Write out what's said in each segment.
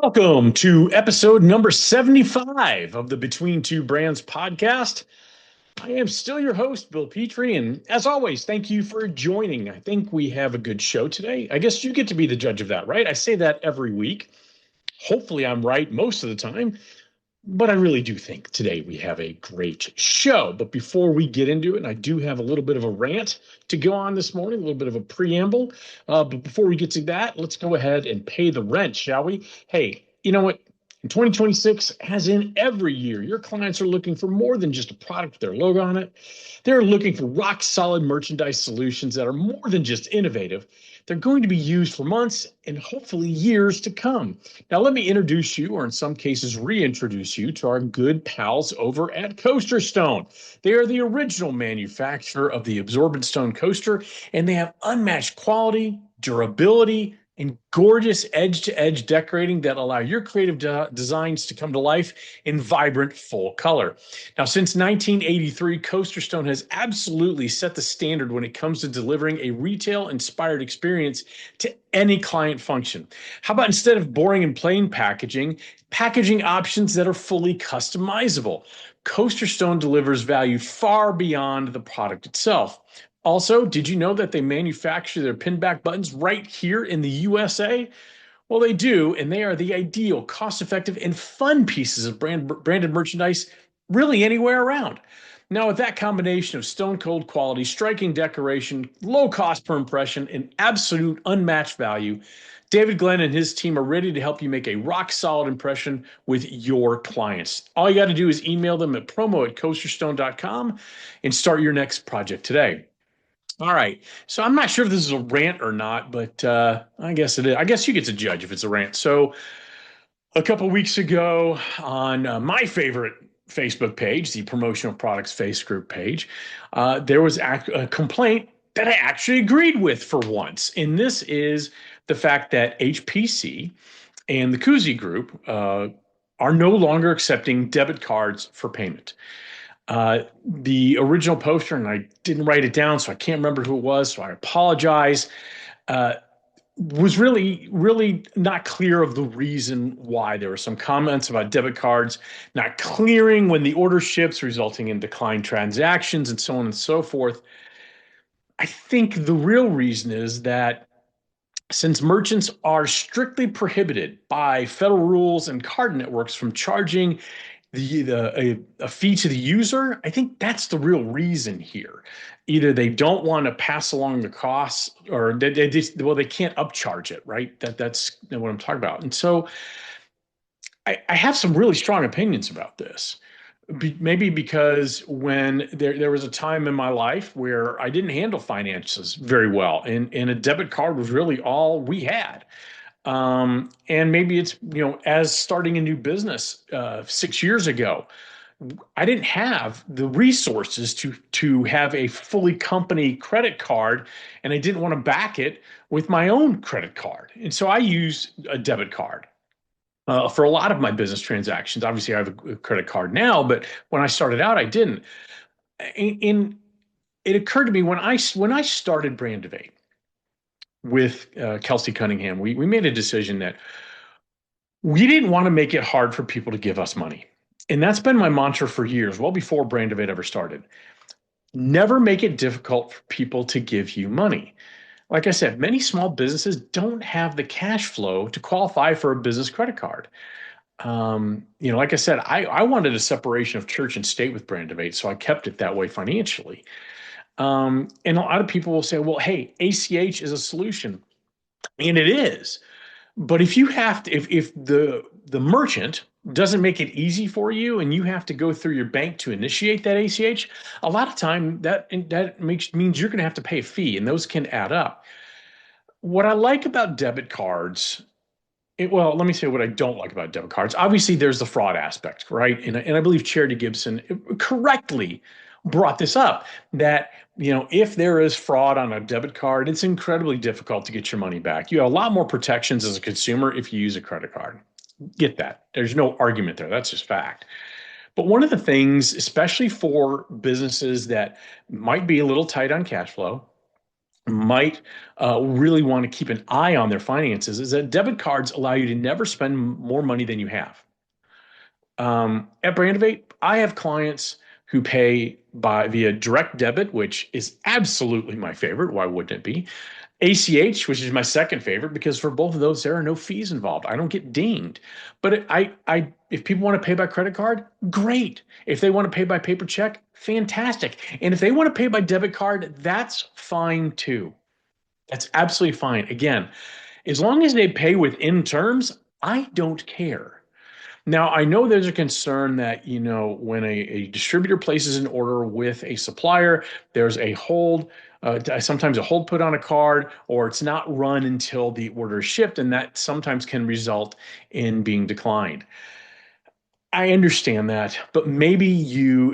Welcome to episode number 75 of the Between Two Brands podcast. I am still your host, Bill Petrie, and as always, thank you for joining. I think we have a good show today. I guess you get to be the judge of that, right? I say that every week. Hopefully, I'm right most of the time, but I really do think today we have a great show. But before we get into it, and I do have a little bit of a rant to go on this morning, a little bit of a preamble. But before we get to that, let's go ahead and pay the rent, shall we? Hey, you know what? In 2026, as in every year, your clients are looking for more than just a product with their logo on it. They're looking for rock solid merchandise solutions that are more than just innovative. They're going to be used for months and hopefully years to come. Now, let me introduce you, or in some cases, reintroduce you to our good pals over at Coaster Stone. They are the original manufacturer of the absorbent stone coaster, and they have unmatched quality, durability, and gorgeous edge-to-edge decorating that allow your creative designs to come to life in vibrant full color. Now, since 1983, Coaster Stone has absolutely set the standard when it comes to delivering a retail-inspired experience to any client function. How about instead of boring and plain packaging, packaging options that are fully customizable? Coaster Stone delivers value far beyond the product itself. Also, did you know that they manufacture their pinback buttons right here in the USA? Well, they do, and they are the ideal, cost-effective, and fun pieces of branded merchandise really anywhere around. Now, with that combination of stone-cold quality, striking decoration, low cost per impression, and absolute unmatched value, David Glenn and his team are ready to help you make a rock-solid impression with your clients. All you got to do is email them at promo@coasterstone.com and start your next project today. All right. So I'm not sure if this is a rant or not, but I guess it is. I guess you get to judge if it's a rant. So a couple weeks ago on my favorite Facebook page, the Promotional Products Face Group page, there was a complaint that I actually agreed with for once. And this is the fact that HPC and the Kuzi Group are no longer accepting debit cards for payment. The original poster, and I didn't write it down, so I can't remember who it was, so I apologize, was really not clear of the reason why. There were some comments about debit cards not clearing when the order ships, resulting in declined transactions and so on and so forth. I think the real reason is that since merchants are strictly prohibited by federal rules and card networks from charging a fee to the user, I think that's the real reason here. Either they don't want to pass along the costs, or they can't upcharge it, right? That's what I'm talking about. And so I have some really strong opinions about this. Maybe because when there was a time in my life where I didn't handle finances very well, and a debit card was really all we had. And maybe it's, as starting a new business 6 years ago, I didn't have the resources to have a fully company credit card, and I didn't want to back it with my own credit card. And so I use a debit card for a lot of my business transactions. Obviously, I have a credit card now, but when I started out, I didn't. And it occurred to me when I started Brand Debate with Kelsey Cunningham, we made a decision that we didn't want to make it hard for people to give us money. And that's been my mantra for years, well before Brand Debate ever started. Never make it difficult for people to give you money. Like I said, many small businesses don't have the cash flow to qualify for a business credit card. Like I said, I wanted a separation of church and state with Brand Debate, so I kept it that way financially. And a lot of people will say, well, hey, ACH is a solution. And it is. But if you have to, if the merchant doesn't make it easy for you and you have to go through your bank to initiate that ACH, a lot of time that means you're going to have to pay a fee, and those can add up. What I like about debit cards, well, let me say what I don't like about debit cards. Obviously, there's the fraud aspect, right? And I believe Charity Gibson correctly brought this up, that if there is fraud on a debit card, it's incredibly difficult to get your money back. You have a lot more protections as a consumer if you use a credit card. Get that. There's no argument there. That's just fact. But one of the things, especially for businesses that might be a little tight on cash flow, might really want to keep an eye on their finances is that debit cards allow you to never spend more money than you have. At Brandivate, I have clients who pay by via direct debit, which is absolutely my favorite. Why wouldn't it be? ACH, which is my second favorite, because for both of those, there are no fees involved. I don't get dinged. But if people want to pay by credit card, great. If they want to pay by paper check, fantastic. And if they want to pay by debit card, that's fine too. That's absolutely fine. Again, as long as they pay within terms, I don't care. Now, I know there's a concern that, when a distributor places an order with a supplier, there's a hold, sometimes a hold put on a card, or it's not run until the order is shipped, and that sometimes can result in being declined. I understand that, but maybe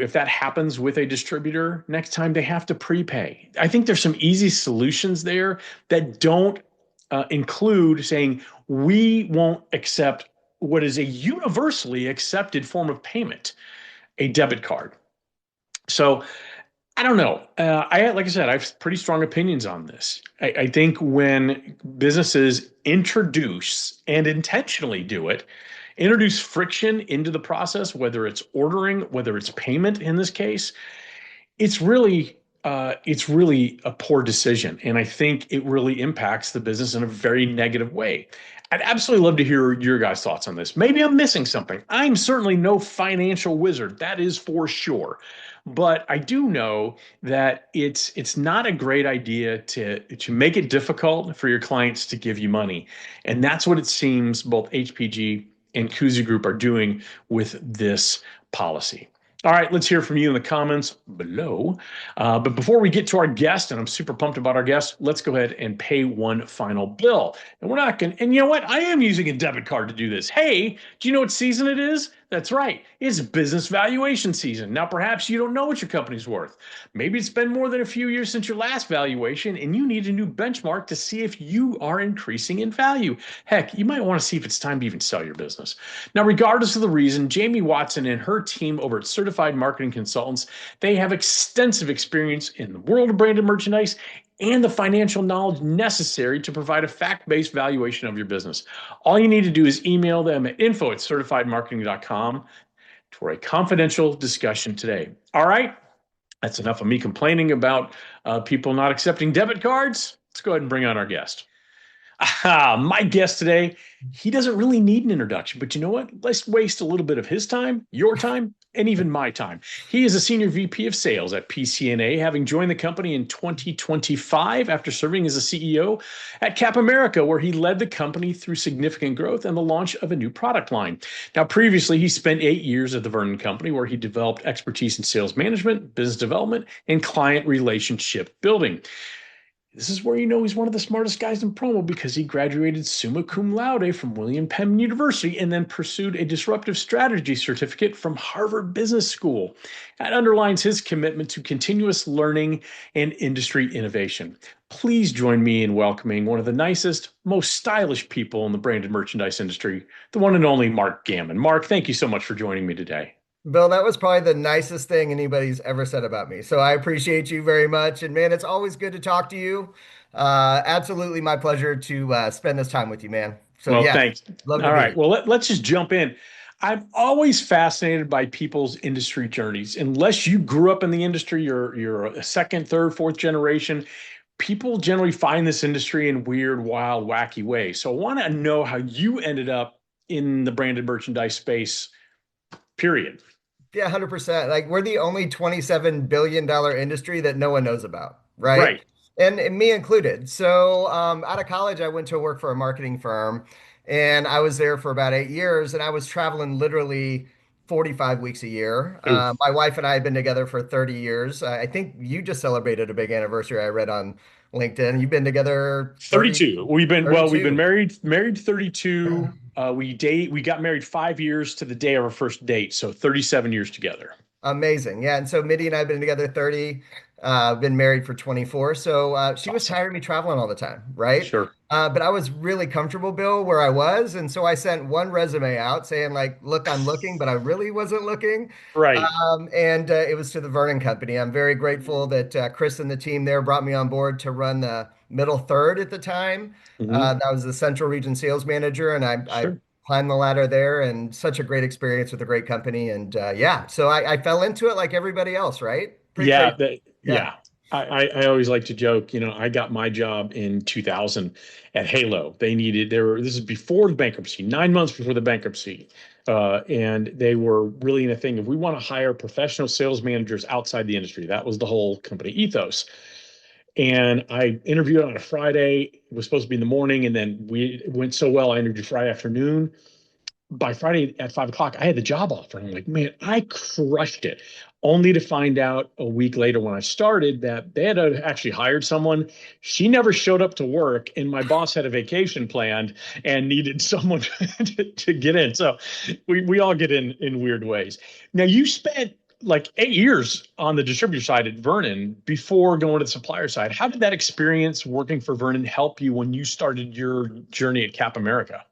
if that happens with a distributor, next time they have to prepay. I think there's some easy solutions there that don't include saying we won't accept what is a universally accepted form of payment, a debit card. So I don't know. Like I said, I have pretty strong opinions on this. I think when businesses introduce and intentionally do it, introduce friction into the process, whether it's ordering, whether it's payment in this case, it's really a poor decision. And I think it really impacts the business in a very negative way. I'd absolutely love to hear your guys' thoughts on this. Maybe I'm missing something. I'm certainly no financial wizard, that is for sure. But I do know that it's not a great idea to make it difficult for your clients to give you money. And that's what it seems both HPG and Kuzi Group are doing with this policy. All right, let's hear from you in the comments below. But before we get to our guest, and I'm super pumped about our guest, let's go ahead and pay one final bill. And we're not going to, and you know what? I am using a debit card to do this. Hey, do you know what season it is? That's right. It's business valuation season. Now, perhaps you don't know what your company's worth. Maybe it's been more than a few years since your last valuation, and you need a new benchmark to see if you are increasing in value. Heck, you might want to see if it's time to even sell your business. Now, regardless of the reason, Jamie Watson and her team over at Certified Marketing Consultants, they have extensive experience in the world of branded merchandise and the financial knowledge necessary to provide a fact-based valuation of your business. All you need to do is email them at info@certifiedmarketing.com for a confidential discussion today. All right, that's enough of me complaining about people not accepting debit cards. Let's go ahead and bring on our guest. My guest today, he doesn't really need an introduction, but you know what? Let's waste a little bit of his time, your time, and even my time. He is a senior VP of Sales at PCNA, having joined the company in 2025 after serving as a CEO at Cap America, where he led the company through significant growth and the launch of a new product line. Now, previously, he spent 8 years at the Vernon Company, where he developed expertise in sales management, business development, and client relationship building. This is where he's one of the smartest guys in promo, because he graduated summa cum laude from William Penn University and then pursued a disruptive strategy certificate from Harvard Business School. That underlines his commitment to continuous learning and industry innovation. Please join me in welcoming one of the nicest, most stylish people in the branded merchandise industry, the one and only Mark Gammon. Mark, thank you so much for joining me today. Bill, that was probably the nicest thing anybody's ever said about me. So I appreciate you very much. And man, it's always good to talk to you. Absolutely my pleasure to spend this time with you, man. So Well, yes, thanks. love to All be right. here. Well, let's just jump in. I'm always fascinated by people's industry journeys. Unless you grew up in the industry, you're a second, third, fourth generation. People generally find this industry in weird, wild, wacky ways. So I want to know how you ended up in the branded merchandise space, period. Yeah, 100%. Like we're the only $27 billion industry that no one knows about, right? Right. And me included. So out of college, I went to work for a marketing firm and I was there for about 8 years and I was traveling literally 45 weeks a year. Oof. My wife and I have been together for 30 years. I think you just celebrated a big anniversary I read on LinkedIn. You've been together 30, 32. We've been 32. married 32. We got married 5 years to the day of our first date, so 37 years together. Amazing. Yeah. And so Mitty and I have been together 30. Been married for 24. So It's she was awesome. tired of me traveling all the time, right? Sure. But I was really comfortable, Bill, where I was. And so I sent one resume out saying, like, look, I'm looking, but I really wasn't looking. Right. And it was to the Vernon Company. I'm very grateful that Chris and the team there brought me on board to run the middle third at the time. Hmm. That was the Central Region Sales Manager, and I Sure. climbed the ladder there, and such a great experience with a great company. And yeah, so I fell into it like everybody else, right? Pretty Yeah, crazy. Yeah. yeah. I always like to joke, I got my job in 2000 at Halo. This is before the bankruptcy, 9 months before the bankruptcy. And they were really in a thing. If we want to hire professional sales managers outside the industry, that was the whole company ethos. And I interviewed on a Friday. It was supposed to be in the morning, and then it went so well. I interviewed Friday afternoon. By Friday at 5 o'clock, I had the job offer. And I'm like, man, I crushed it. Only to find out a week later when I started that they had actually hired someone. She never showed up to work, and my boss had a vacation planned and needed someone to get in. So we all get in weird ways. Now, you spent like 8 years on the distributor side at Vernon before going to the supplier side. How did that experience working for Vernon help you when you started your journey at Cap America?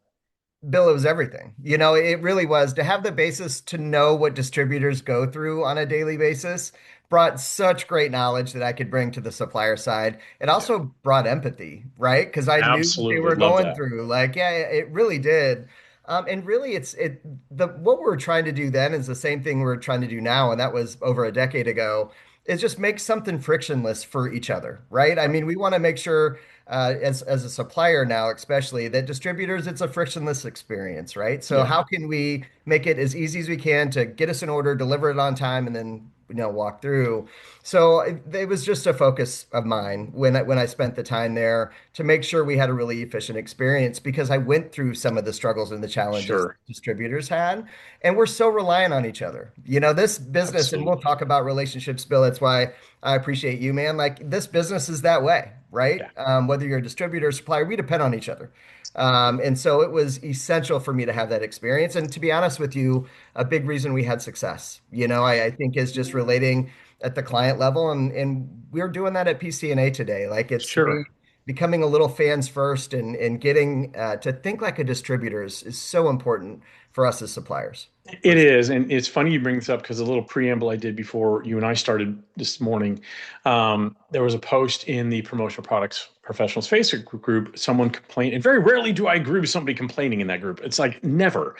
Bill, it was everything. It really was to have the basis to know what distributors go through on a daily basis brought such great knowledge that I could bring to the supplier side. It Yeah, also brought empathy, right? Because I knew what they absolutely. were Love going that. through. Like, yeah, it really did. And really, the what we were trying to do then is the same thing we're trying to do now, and that was over a decade ago. Is just make something frictionless for each other, right? I Yep. mean, we want to make sure as a supplier now, especially that distributors, it's a frictionless experience, right? So Yeah, how can we make it as easy as we can to get us an order, deliver it on time, and then walk through? So it was just a focus of mine when I spent the time there to make sure we had a really efficient experience because I went through some of the struggles and the challenges sure. distributors had, and we're so reliant on each other. This business, and we'll Absolutely. talk about relationships, Bill. That's why I appreciate you, man. Like this business is that way, right? Yeah, Whether you're a distributor or supplier, we depend on each other. And so it was essential for me to have that experience. And to be honest with you, a big reason we had success, I think is just relating at the client level. And we're doing that at PCNA today. Like it's sure. becoming a little fans first and getting to think like a distributor is so important for us as suppliers, for It sure. is, and it's funny you bring this up because a little preamble I did before you and I started this morning. There was a post in the promotional products professionals Facebook group. Someone complained, and very rarely do I agree with somebody complaining in that group. It's like never.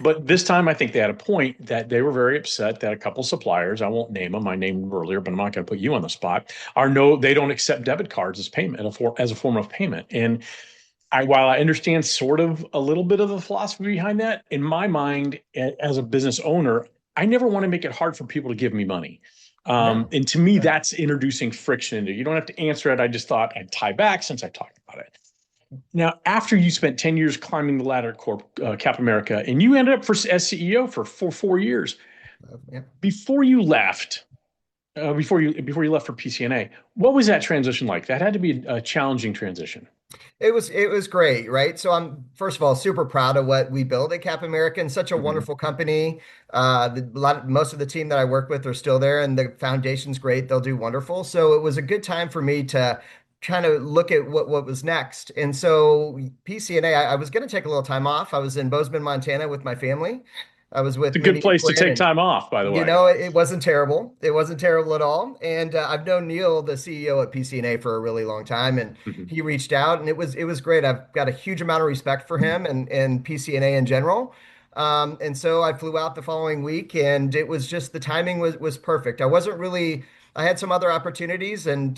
But this time, I think they had a point that they were very upset that a couple suppliers, I won't name them, I named them earlier, but I'm not going to put you on the spot, they don't accept debit cards as payment as a form of payment. And while I understand sort of a little bit of the philosophy behind that, in my mind, as a business owner, I never want to make it hard for people to give me money. No. And to me, Right. that's introducing friction into it. You don't have to answer it. I just thought I'd tie back since I talked about it. Now, after you spent 10 years climbing the ladder at Cap America, and you ended up as CEO for 4 years, Yeah. before you left, before you left for PCNA, what was that transition like? That had to be a challenging transition. It was great, right? So I'm first of all super proud of what we built at Cap American. Such a Mhm. wonderful company. Most of the team that I work with are still there, and the foundation's great. They'll do wonderful. So it was a good time for me to kind of look at what was next. And so PCNA, I was going to take a little time off. I was in Bozeman, Montana, with my family. I was It's with a good Minnie and place to Quinn, take and time off, by the way. it wasn't terrible. It wasn't terrible at all. And I've known Neil, the CEO at PCNA, for a really long time, and Mhm. he reached out, and it was great. I've got a huge amount of respect for him and PCNA in general. And so I flew out the following week, and it was just the timing was perfect. I wasn't really. I had some other opportunities, and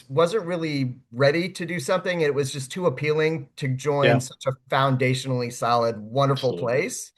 wasn't really ready to do something. It was just too appealing to join Yeah, such a foundationally solid, wonderful absolutely. place.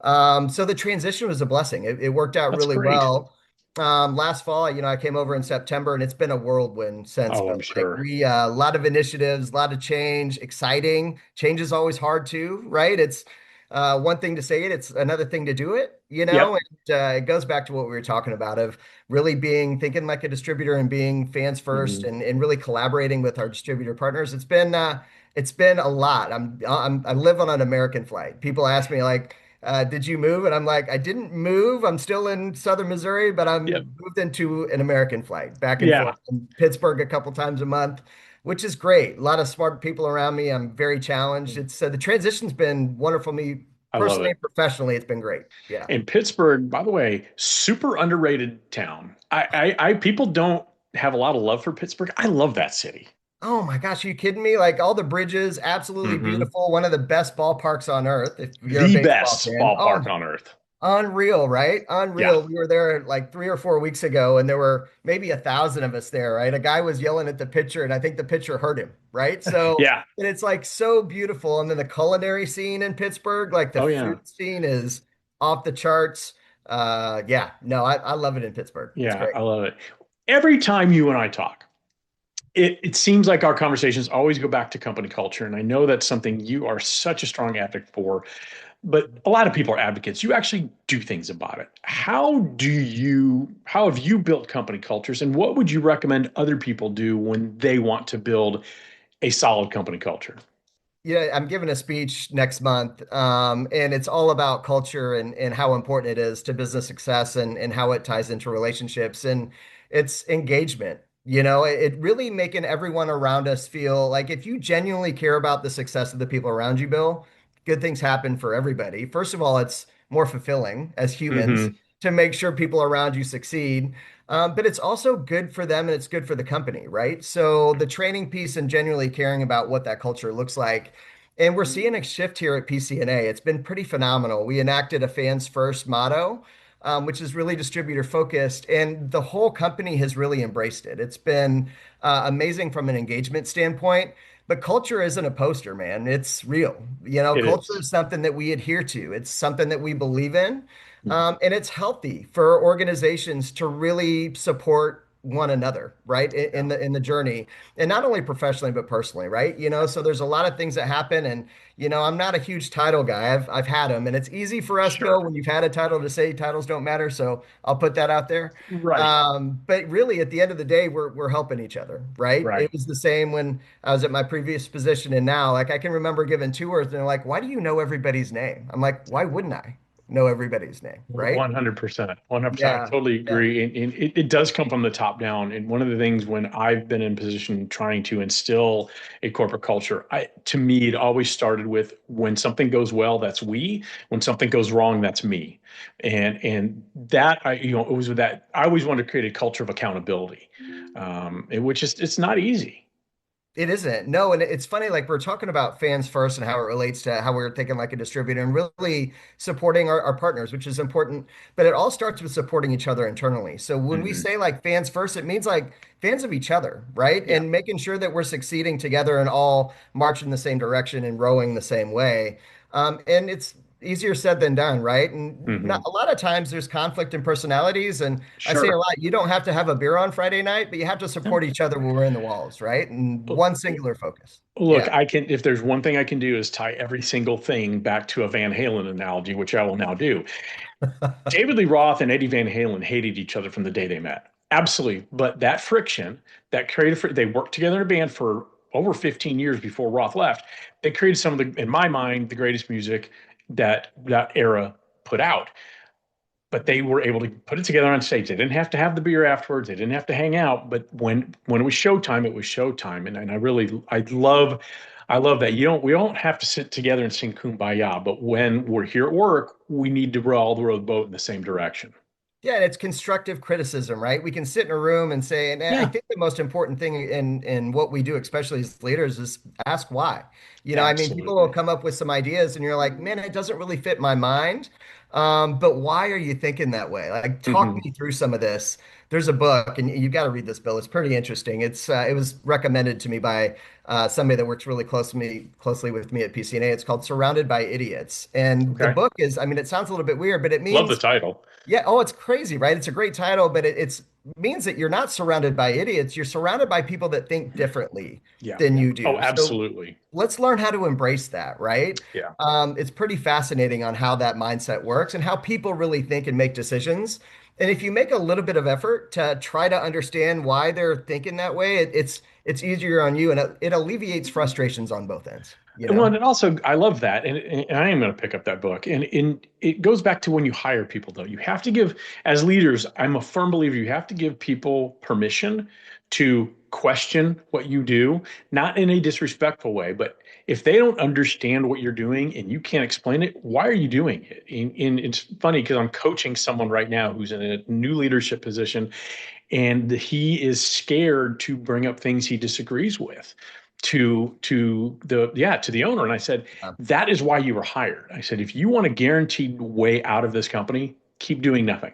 So the transition was a blessing. It worked out That's really great. well. Last fall, I came over in September, and it's been a whirlwind since, Oh, Bill. I'm Like sure. a lot of initiatives, a lot of change, exciting. Change is always hard too, right? It's one thing to say it, it's another thing to do it, Yep. and it goes back to what we were talking about of really thinking like a distributor and being fans first Mhm. and really collaborating with our distributor partners. It's been a lot. I live on an American flag. People ask me like, Did you move? And I'm like, I didn't move. I'm still in Southern Missouri, but Yep. I'm moved into an American flight back and Yeah. forth in Pittsburgh a couple times a month, which is great. A lot of smart people around me. I'm very challenged. It's the transition's been wonderful for me I love personally it. and professionally. It's been great. Yeah. And Pittsburgh, by the way, super underrated town. People don't have a lot of love for Pittsburgh. I love that city. Oh my gosh, are you kidding me? Like all the bridges, absolutely Hmm. beautiful. One of the best ballparks on earth if you're a The baseball best fan. ballpark Oh, on earth. unreal, right? Yeah. Unreal. We were there like 3 or 4 weeks ago, and there were maybe 1,000 of us there, right? A guy was yelling at the pitcher, and I think the pitcher hurt him, right? So, Yeah. and it's like so beautiful. And then the culinary scene in Pittsburgh, like the Oh food yeah. scene is off the charts. Yeah, no, I love it in Pittsburgh. It's Yeah, great. I love it. Every time you and I talk, it seems like our conversations always go back to company culture. And I know that's something you are such a strong advocate for, but a lot of people are advocates. You actually do things about it. How have you built company cultures, and what would you recommend other people do when they want to build a solid company culture? Yeah, I'm giving a speech next month, and it's all about culture and how important it is to business success and how it ties into relationships. And it's engagement. It really making everyone around us feel like if you genuinely care about the success of the people around you, Bill, good things happen for everybody. First of all, it's more fulfilling as humans Hmm. to make sure people around you succeed. But it's also good for them and it's good for the company, right? So the training piece and genuinely caring about what that culture looks like. And we're seeing a shift here at PCNA. It's been pretty phenomenal. We enacted a fans first motto, which is really distributor focused, and the whole company has really embraced it. It's been amazing from an engagement standpoint. But culture isn't a poster, man. It's real. It Culture is. is something that we adhere to. It's something that we believe in. And it's healthy for organizations to really support one another, right? Yeah. In the journey, and not only professionally but personally, right? So there's a lot of things that happen, and I'm not a huge title guy. I've had them, and it's easy for us, Sure. Bill, when you've had a title to say titles don't matter. So I'll put that out there. Right. But really, at the end of the day, we're helping each other, right? Right. It was the same when I was at my previous position, and now, like I can remember giving tours, and they're like, "Why do you know everybody's name?" I'm like, "Why wouldn't I know everybody's name?" Right? 100%. 100%. I Yeah. totally Yeah. agree. And it does come from the top down. And one of the things when I've been in position trying to instill a corporate culture, to me, it always started with when something goes well, that's we. When something goes wrong, that's me. And that it was with that. I always wanted to create a culture of accountability, which is it's not easy. It isn't. No, and it's funny, like we're talking about fans first and how it relates to how we're thinking like a distributor and really supporting our partners, which is important. But it all starts with supporting each other internally. So when we Hmm. say like fans first, it means like fans of each other, right? Yeah. And making sure that we're succeeding together and all marching the same direction and rowing the same way. And it's easier said than done, right? And not Hmm. a lot of times there's conflict in personalities. And I say a Sure. lot, you don't have to have a beer on Friday night, but you have to support each other when we're in the walls, right? And one singular focus. Look, Yeah. I can, if there's one thing I can do is tie every single thing back to a Van Halen analogy, which I will now do. David Lee Roth and Eddie Van Halen hated each other from the day they met. Absolutely. But that friction, that creative, they worked together in a band for over 15 years before Roth left. They created some of the, in my mind, the greatest music that era put out. But they were able to put it together on stage. They didn't have to have the beer afterwards. They didn't have to hang out. But when it was showtime, it was showtime. And I love that. We don't have to sit together and sing Kumbaya. But when we're here at work, we need to row the boat in the same direction. Yeah, and it's constructive criticism, right? We can sit in a room and say, and I Yeah, think the most important thing in what we do, especially as leaders, is ask why. I mean, people will absolutely. come up with some ideas, and you're like, man, it doesn't really fit my mind. But why are you thinking that way? Like, talk Hmm. me through some of this. There's a book, and you got to read this, Bill. It's pretty interesting. It was recommended to me by somebody that works really closely with me at PCNA. It's called "Surrounded by Idiots," and the Okay. book is, I mean, it sounds a little bit weird, but it Love the means title. yeah. Oh, it's crazy, right? It's a great title, but it's means that you're not surrounded by idiots. You're surrounded by people that think differently Yeah. than you Oh, do. So absolutely. let's learn how to embrace that, right? Yeah. It's pretty fascinating on how that mindset works and how people really think and make decisions. And if you make a little bit of effort to try to understand why they're thinking that way, it's easier on you and it alleviates frustrations on both ends, you Well, know? and it also, I love that, and I am going to pick up that book. And it goes back to when you hire people, though. You have to give, as leaders, I'm a firm believer, you have to give people permission to question what you do, not in a disrespectful way, but if they don't understand what you're doing and you can't explain it, why are you doing it? And it's funny because I'm coaching someone right now who's in a new leadership position, and he is scared to bring up things he disagrees with to the owner. And I said, that is why you were hired. I said, if you want a guaranteed way out of this company, keep doing nothing.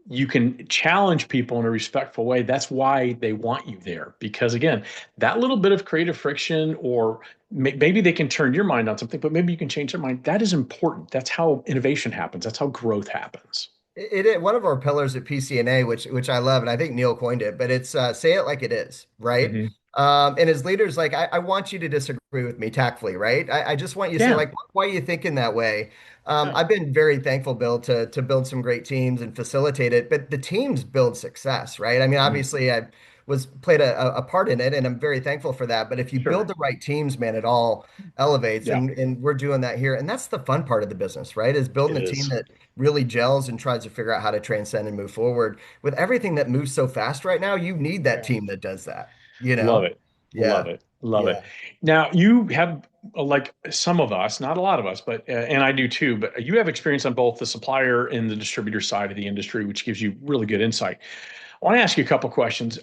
You can challenge people in a respectful way. That's why they want you there, because again, that little bit of creative friction, or maybe they can turn your mind on something, but maybe you can change their mind. That is important. That's how innovation happens. That's how growth happens. One of our pillars at PCNA, which I love, and I think Neil coined it, but it's say it like it is, right? Hmm. And as leaders, like I want you to disagree with me tactfully, right? I just want you to say, Yeah. like, why are you thinking that way? Yeah. I've been very thankful, Bill, to build some great teams and facilitate it, but the teams build success, right? I mean, Mm. obviously, I was played a part in it, and I'm very thankful for that. But if you build Sure. the right teams, man, it all elevates, Yeah, and we're doing that here, and that's the fun part of the business, right? Is building it a team is. that really gels and tries to figure out how to transcend and move forward. With everything that moves so fast right now, you need that Yeah. team that does that, you Love know? it. Love Yeah. it. Love it. Yeah. Now, you have, like some of us, not a lot of us, but, and I do too, but you have experience on both the supplier and the distributor side of the industry, which gives you really good insight. I want to ask you a couple questions.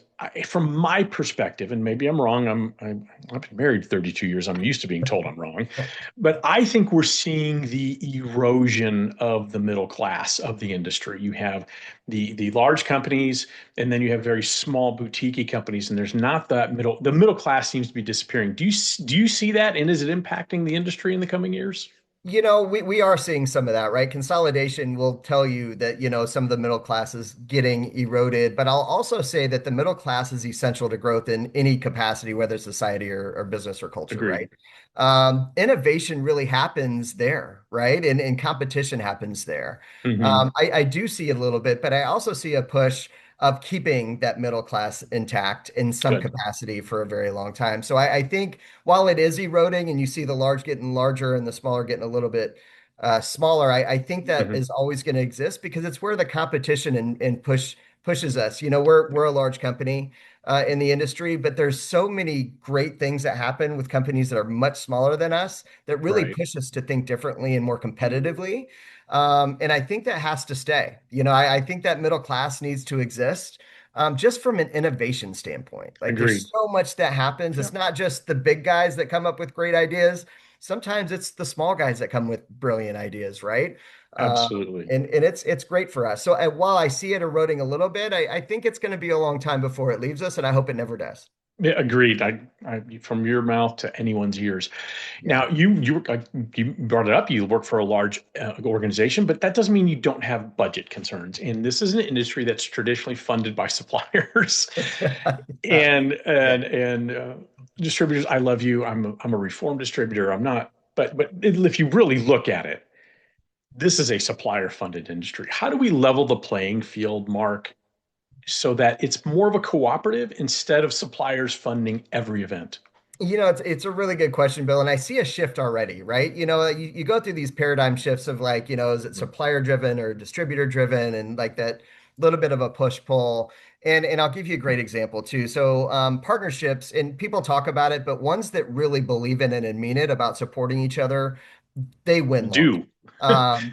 From my perspective, and maybe I'm wrong. I've been married 32 years. I'm used to being told I'm wrong, but I think we're seeing the erosion of the middle class of the industry. You have the large companies, and then you have very small boutique companies, and there's not that middle. The middle class seems to be disappearing. Do you see that, and is it impacting the industry in the coming years? You know, we are seeing some of that, right? Consolidation will tell you that, some of the middle class is getting eroded, but I'll also say that the middle class is essential to growth in any capacity, whether it's society or business or culture, Agreed. right? Innovation really happens there, right? And competition happens there. Hmm. I do see a little bit, but I also see a push of keeping that middle class intact in some Good. capacity for a very long time. So I think while it is eroding and you see the large getting larger and the smaller getting a little bit smaller, I think that Hmm. is always going to exist because it's where the competition and pushes us. We're a large company in the industry, but there's so many great things that happen with companies that are much smaller than us that really Right. push us to think differently and more competitively. And I think that has to stay. I think that middle class needs to exist just from an innovation standpoint. Like Agreed. there's so much that happens. Yeah. It's not just the big guys that come up with great ideas. Sometimes it's the small guys that come with brilliant ideas, right? Um, Absolutely. and it's great for us. So while I see it eroding a little bit, I think it's going to be a long time before it leaves us, and I hope it never does. Yeah, agreed. From your mouth to anyone's ears. Yeah. Now, you brought it up. You work for a large organization, but that doesn't mean you don't have budget concerns. And this is an industry that's traditionally funded by suppliers Yeah. and distributors. I love you. I'm a reformed distributor. I'm not. But if you really look at it, this is a supplier funded industry. How do we level the playing field, Mark, so that it's more of a cooperative instead of suppliers funding every event? It's a really good question, Bill, and I see a shift already, right? You go through these paradigm shifts of like, is it supplier driven or distributor driven, and like that little bit of a push pull. And I'll give you a great example too. So partnerships, and people talk about it, but ones that really believe in it and mean it about supporting each other, they win long. Do.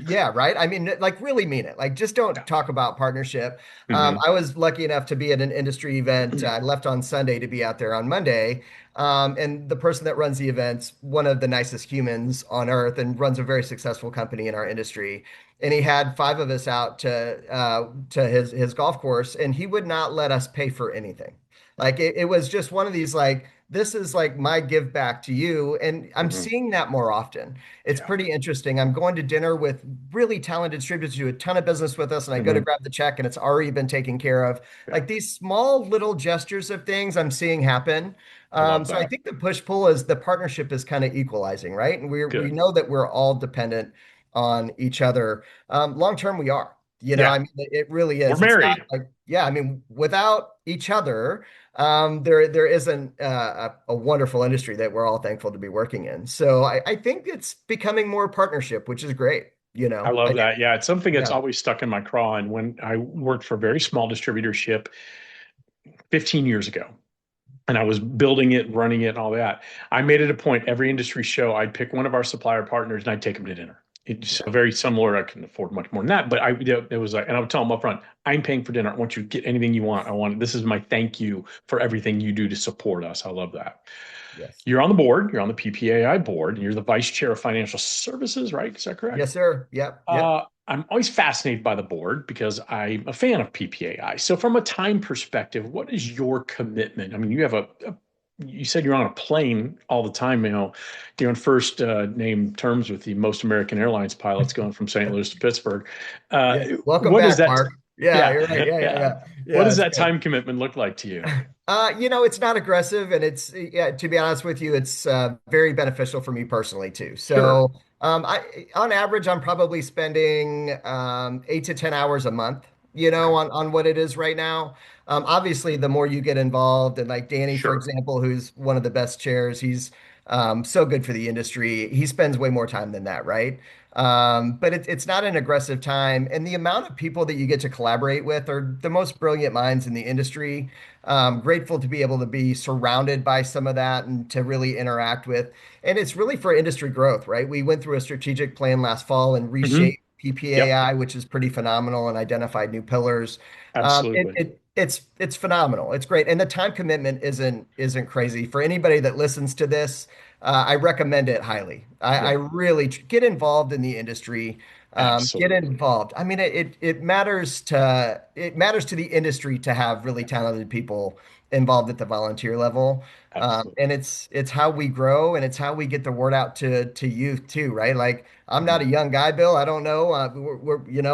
Yeah, right. I mean, like really mean it. Like just don't Yeah. talk about partnership. Hmm. I was lucky enough to be at an industry event. I left on Sunday to be out there on Monday. And the person that runs the event's one of the nicest humans on earth and runs a very successful company in our industry. And he had five of us out to his golf course, and he would not let us pay for anything. Like it was just one of these like this is like my give back to you, and I'm Hmm. seeing that more often. It's Yeah. pretty interesting. I'm going to dinner with really talented distributors who do a ton of business with us, and I go to Hmm. grab the check, and it's already been taken care of. Yeah. Like these small little gestures of things I'm seeing happen. I love So I that. think the push pull is the partnership is kind of equalizing, right? And we Good. know that we're all dependent on each other. Long term, we are. Yeah, I mean, it really we're is. It's not married. like, yeah, I mean, without each other, there isn't a wonderful industry that we're all thankful to be working in. So I think it's becoming more partnership, which is great. I I love do. that. Yeah, it's something that's Yeah. always stuck in my craw. And when I worked for a very small distributorship 15 years ago, and I was building it, running it, and all that, I made it a point every industry show, I'd pick one of our supplier partners and I'd take them to dinner. It's Yeah. very similar. I couldn't afford much more than that, but it was like, and I would tell them up front, I'm paying for dinner. I want you to get anything you want. This is my thank you for everything you do to support us. I love that. Yes. You're on the board, you're on the PPAI board, and you're the vice chair of financial services, right? Is that correct? Yes, sir. Yep. Yep. I'm always fascinated by the board because I'm a fan of PPAI. So, from a time perspective, what is your commitment? I mean, you said you're on a plane all the time. You're on first name terms with the most American Airlines pilots going from St. Louis to Pittsburgh. Uh, Yeah. Welcome what is back, that? Mark. Yeah, Yeah, you're right. Yeah, yeah, yeah. yeah. What Yeah, does it's that good. time commitment look like to you? It's not aggressive, and it's yeah. To be honest with you, it's very beneficial for me personally too. Sure, So, on average, I'm probably spending 8 to 10 hours a month. okay, On what it is right now. Obviously, the more you get involved, and like Danny, for sure. example, who's one of the best chairs, he's so good for the industry. He spends way more time than that, right? But it's not an aggressive time, and the amount of people that you get to collaborate with are the most brilliant minds in the industry. Grateful to be able to be surrounded by some of that and to really interact with. And it's really for industry growth, right? We went through a strategic plan last fall and Hmm. reshaped Yep, PPAI, which is pretty phenomenal, and identified new pillars. absolutely. It's phenomenal. It's great, and the time commitment isn't crazy for anybody that listens to this. I recommend it highly. I Yeah, really get involved in the industry. Get absolutely. involved. I mean, it matters to the industry to have really talented people involved at the volunteer level. And Absolutely. it's how we grow and it's how we get the word out to youth too, right? Like I'm not Mhm. a young guy, Bill. I don't know.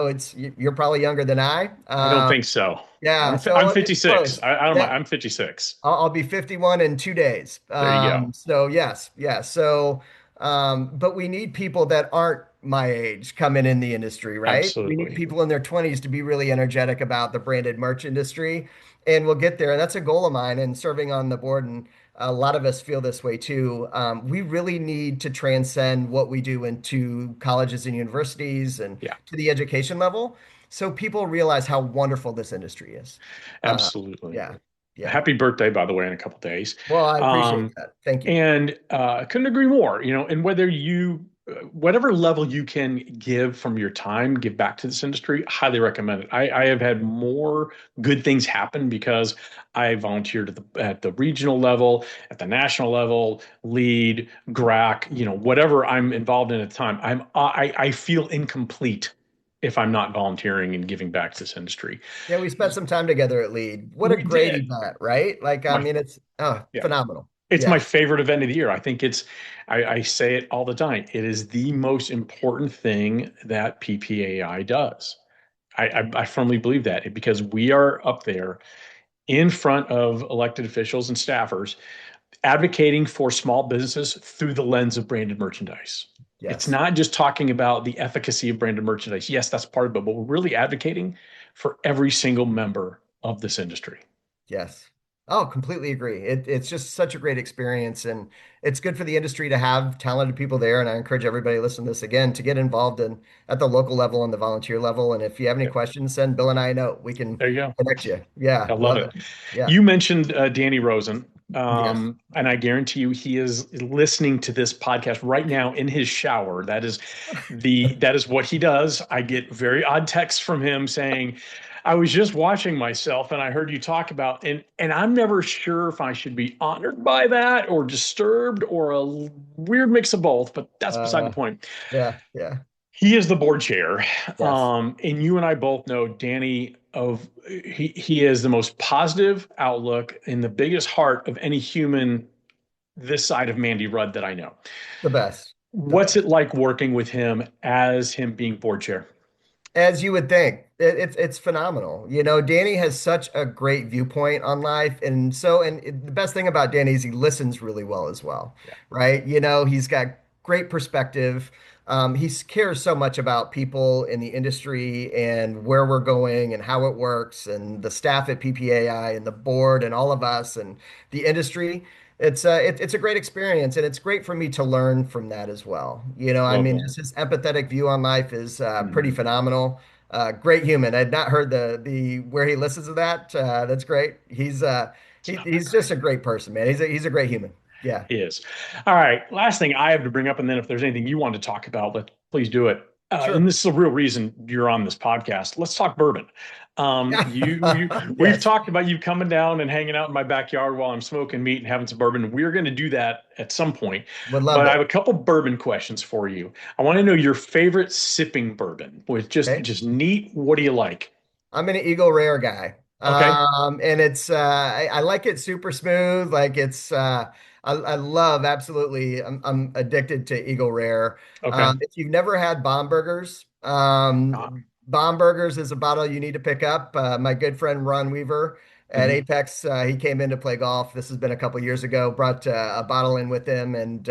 It's you're probably younger than I. I don't think so. Yeah, I'm so it's 56. close. I don't mind. Yeah, I'm 56. I'll be 51 in 2 days. There you go. So yes, yeah. So, but we need people that aren't my age coming in the industry, right? We need Absolutely. people in their 20s to be really energetic about the branded merch industry, and we'll get there. And that's a goal of mine. And serving on the board, and a lot of us feel this way too. We really need to transcend what we do into colleges and universities and Yeah, to the education level, so people realize how wonderful this industry is. Uh, absolutely. yeah. Yeah. Happy birthday, by the way, in a couple days. Well, I appreciate Um, that. Thank you. and I couldn't agree more. And whatever level you can give from your time, give back to this industry, highly recommend it. I have had more good things happen because I volunteered at the regional level, at the national level, lead, GRAC, whatever I'm involved in at the time. I feel incomplete if I'm not volunteering and giving back to this industry. Yeah, we spent some time together at Lead. What a We great did. event, right? Like, I My mean, it's Yeah. phenomenal. It's my Yeah, favorite event of the year. I think I say it all the time. It is the most important thing that PPAI does. I firmly believe that because we are up there in front of elected officials and staffers advocating for small businesses through the lens of branded merchandise. It's yes, not just talking about the efficacy of branded merchandise. Yes, that's part of it, but we're really advocating for every single member of this industry. yes. Oh, completely agree. It's just such a great experience, and it's good for the industry to have talented people there. And I encourage everybody to listen to this again to get involved in at the local level and the volunteer level. And if you have any Yep. questions, send Bill and I a note. We can There you go. connect you. Yeah, I love love it. it. Yeah, You mentioned Danny Rosen, yes. and I guarantee you he is listening to this podcast right now in his shower. That is what he does. I get very odd texts from him saying, "I was just watching myself, and I heard you talk about," and I'm never sure if I should be honored by that or disturbed or a weird mix of both. But that's beside the Uh, point. yeah, yeah, He is the board chair, yes. and you and I both know Danny. He has the most positive outlook and the biggest heart of any human this side of Mandy Rudd that I know. The best, the What's it best. like working with him as him being board chair? As you would think, it's phenomenal. Danny has such a great viewpoint on life, and the best thing about Danny is he listens really well as well, Yeah, right? He's got great perspective. He cares so much about people in the industry and where we're going and how it works, and the staff at PPAI and the board and all of us and the industry. It's a great experience, and it's great for me to learn from that as well. I Love mean, that. just his empathetic view on life is pretty Mhm. phenomenal. Great human. I'd not heard the where he listens to that. That's great. He's just a great person, man. He's a great human. Yeah, Is. All right. Last thing I have to bring up, and then if there's anything you want to talk about, please do it. And sure. this is the real reason you're on this podcast. Let's talk bourbon. We've Yes, talked about you coming down and hanging out in my backyard while I'm smoking meat and having some bourbon. We're going to do that at some point, would love but I have it. a couple bourbon questions for you. I want to know your favorite sipping bourbon with just Okay. just neat. What do you like? I'm an Eagle Rare guy. Okay. And I like it super smooth. Like I love absolutely. I'm addicted to Eagle Rare. Okay. If you've never had Bomb Uh, Bomb Burgers is a bottle you need to pick up. My good friend Ron Weaver at mhm. Apex, he came in to play golf. This has been a couple years ago. Brought a bottle in with him, and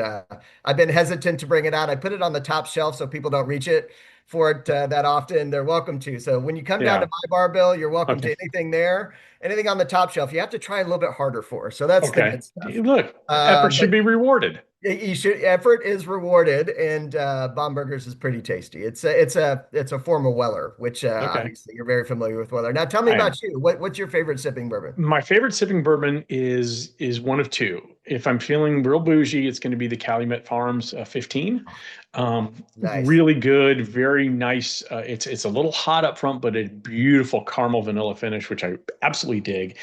I've been hesitant to bring it out. I put it on the top shelf so people don't reach it for it that often. They're welcome to. So when you come down to Yeah. my bar bill, you're welcome Okay. to anything there, anything on the top shelf. You have to try a little bit harder for. So that's the Okay. good stuff. Look, effort should But be rewarded. you should effort is rewarded, and Bomburgers is pretty tasty. It's a form of Weller, which Okay. obviously you're very familiar with Weller. Now tell me I am. about you. What's your favorite sipping bourbon? My favorite sipping bourbon is one of two. If I'm feeling real bougie, it's going to be the Calumet Farms 15. Nice. Really good, very nice. It's a little hot up front, but a beautiful caramel vanilla finish, which I absolutely dig.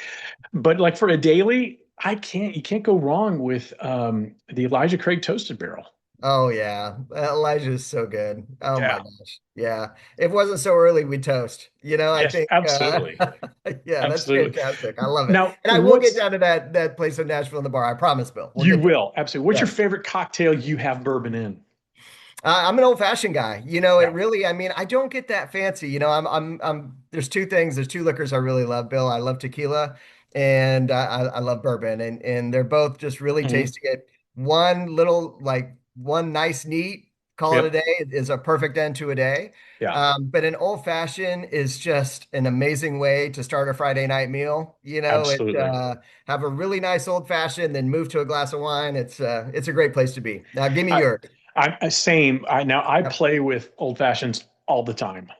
But like for a daily, you can't go wrong with the Elijah Craig Toasted Barrel. Oh yeah, Elijah is so good. Oh my Yeah. gosh, yeah. If it wasn't so early, we'd toast. I Yes, think, absolutely. yeah, that's Absolutely. fantastic. I love it, Now, and I will get down to that place in Nashville in the bar. I promise, Bill. We'll you get there. will. Absolutely. What's your Yeah. favorite cocktail you have bourbon in? I'm an old-fashioned guy. It Yeah. really, I mean, I don't get that fancy. There's two things. There's two liquors I really love, Bill. I love tequila and I love bourbon, and they're both just really Mhm. tasty. One little, like, one nice, neat, call it a Yep. day is a perfect end to a day. Yeah. But an old-fashioned is just an amazing way to start a Friday night meal. Absolutely. Have a really nice old-fashioned, then move to a glass of wine. It's a great place to be. Now, give me I, yours. I'm same. I Yep. play with old fashions all the time.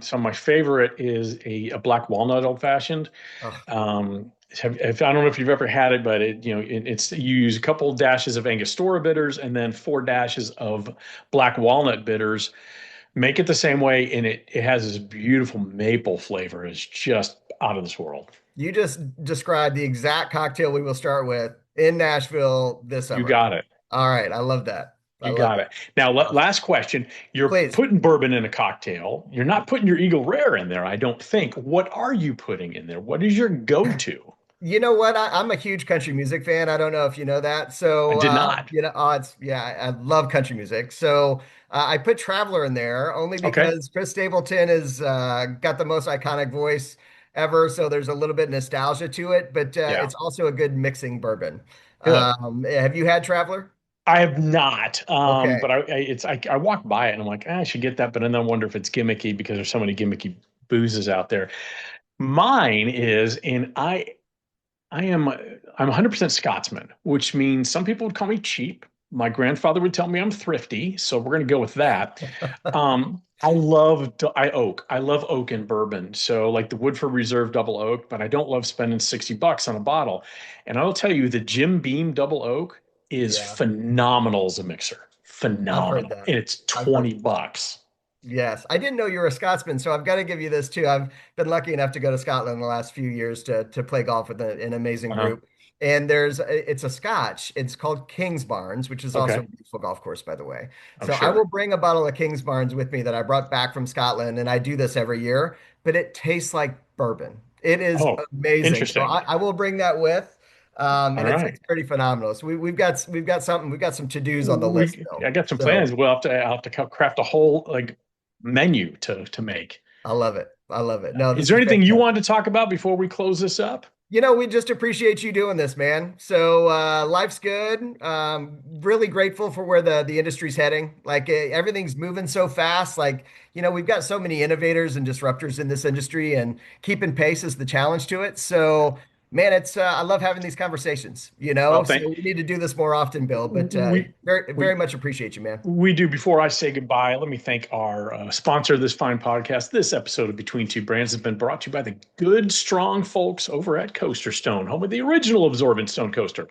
So my favorite is a black walnut old fashioned. Oh, I don't know if you've ever had it, but it's you use a couple dashes of Angostura bitters and then 4 dashes of black walnut bitters. Make it the same way, and it has this beautiful maple flavor. It's just out of this world. you just described the exact cocktail we will start with in Nashville this You summer. got it. All right. I love that. I You love got that. it. Now, Awesome. last question. You're Please. putting bourbon in a cocktail. You're not putting your Eagle Rare in there, I don't think. What are you putting in there? What is your go-to? You know what? I'm a huge country music fan. I don't know if you know that. I So, did not. yeah, I love country music. So, I put Traveler in there only Okay. because Chris Stapleton has got the most iconic voice ever. So, there's a little bit nostalgia to it, but Yeah. it's also a good mixing bourbon. Good. Have you had Traveler? I have not. Okay. But I walk by it and I'm like, I should get that, but then I wonder if it's gimmicky because there's so many gimmicky boozes out there. Mine is, and I am I'm 100% Scotsman, which means some people would call me cheap. My grandfather would tell me I'm thrifty, so we're going to go with that. I love oak and bourbon. So like the Woodford Reserve Double Oak, but I don't love spending $60 on a bottle. And I'll tell you, the Jim Beam Double Oak is Yeah, phenomenal as a mixer. I've heard Phenomenal. that. And it's I've heard. $20. Yes, I didn't know you were a Scotsman, so I've got to give you this too. I've been lucky enough to go to Scotland the last few years to play golf with an amazing Uh-huh. group. And it's a Scotch. It's called Kingsbarns, which is also a Okay. beautiful golf course, by the way. I'm So I will sure. bring a bottle of Kingsbarns with me that I brought back from Scotland, and I do this every year, but it tastes like bourbon. It is Oh, amazing. So interesting. I will bring that with. All And it's right. pretty phenomenal. So we've got some to-dos on the list, I Bill. got some plans. So I'll have to craft a whole like menu to make. I love it. I love it. No, Is this there is anything you fantastic. wanted to talk about before we close this up? We just appreciate you doing this, man. So life's good. Really grateful for where the industry's heading. Like everything's moving so fast. Like, we've got so many innovators and disruptors in this industry, and keeping pace is the challenge to it. So, man, it's I love having these conversations, Well, So we need to do this more often, Bill. But we very, very we much appreciate you, man. we do. Before I say goodbye, let me thank our sponsor of this fine podcast. This episode of Between Two Brands has been brought to you by the good, strong folks over at Coaster Stone, home of the original absorbent stone coaster.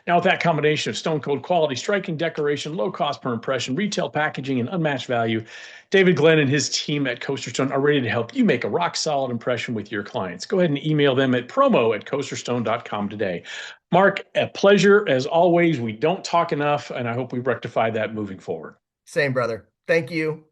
Now, with that combination of stone cold quality, striking decoration, low cost per impression, retail packaging, and unmatched value, David Glenn and his team at Coaster Stone are ready to help you make a rock solid impression with your clients. Go ahead and email them at promo@coasterstone.com today. Mark, a pleasure as always. We don't talk enough, and I hope we rectify that moving forward. Same, brother. Thank you.